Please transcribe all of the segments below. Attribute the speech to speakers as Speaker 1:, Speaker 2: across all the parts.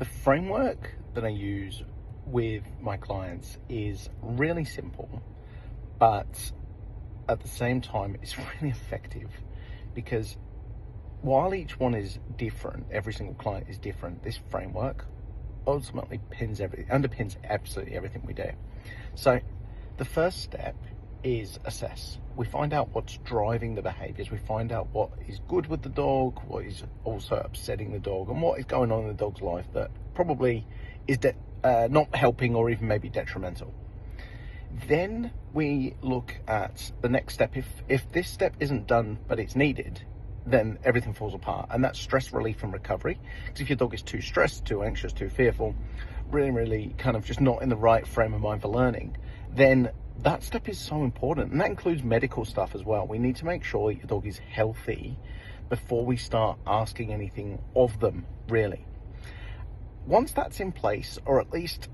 Speaker 1: The framework that I use with my clients is really simple, but at the same time, it's really effective because while each one is different, every single client is different, this framework ultimately underpins absolutely everything we do. So the first step is assess. We find out what's driving the behaviors. We find out what is good with the dog, what is also upsetting the dog, and what is going on in the dog's life that probably is not helping or even maybe detrimental. Then we look at the next step. If this step isn't done but it's needed, then everything falls apart, and that's stress relief and recovery. Because if your dog is too stressed, too anxious, too fearful, really kind of just not in the right frame of mind for learning, then that step is so important, and that includes medical stuff as well. We need to make sure that your dog is healthy before we start asking anything of them, really. Once that's in place, or at least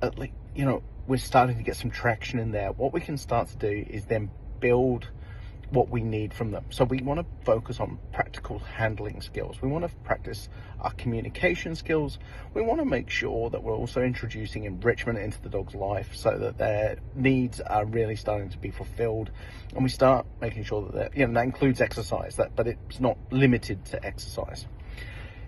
Speaker 1: we're starting to get some traction in there, what we can start to do is then build what we need from them. So we want to focus on practical handling skills. We want to practice our communication skills. We want to make sure that we're also introducing enrichment into the dog's life so that their needs are really starting to be fulfilled. And we start making sure that that includes exercise, but it's not limited to exercise.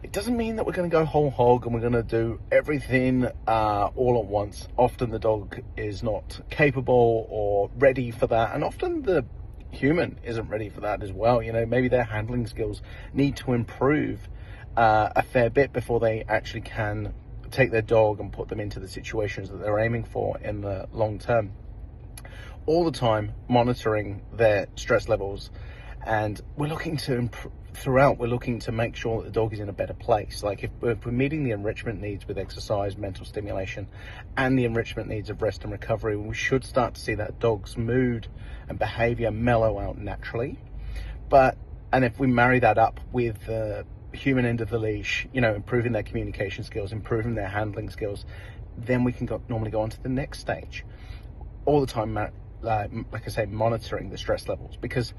Speaker 1: It doesn't mean that we're going to go whole hog and we're going to do everything all at once. Often the dog is not capable or ready for that, and often the human isn't ready for that as well. Maybe their handling skills need to improve a fair bit before they actually can take their dog and put them into the situations that they're aiming for in the long term. All the time monitoring their stress levels, and we're looking to we're looking to make sure that the dog is in a better place. Like if we're meeting the enrichment needs with exercise, mental stimulation, and the enrichment needs of rest and recovery, we should start to see that dog's mood and behavior mellow out naturally. And if we marry that up with the human end of the leash, improving their communication skills, improving their handling skills, then we can normally go on to the next stage. All the time, like I say, monitoring the stress levels, because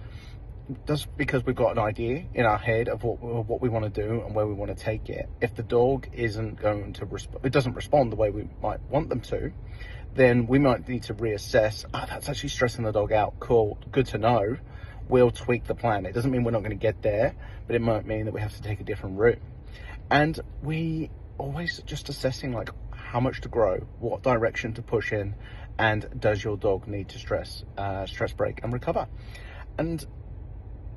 Speaker 1: we've got an idea in our head of what we want to do and where we want to take it. If the dog isn't going to it doesn't respond the way we might want them to, then we might need to reassess. That's actually stressing the dog out. Cool, good to know. We'll tweak the plan. It doesn't mean we're not going to get there, but it might mean that we have to take a different route. And we always just assessing like how much to grow, what direction to push in, and does your dog need to stress break and recover? And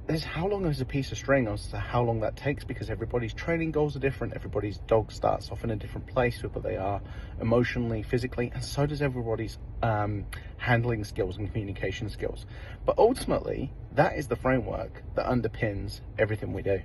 Speaker 1: there's how long is a piece of string as to how long that takes, because everybody's training goals are different. Everybody's dog starts off in a different place with what they are emotionally, physically, and so does everybody's handling skills and communication skills. But ultimately, that is the framework that underpins everything we do.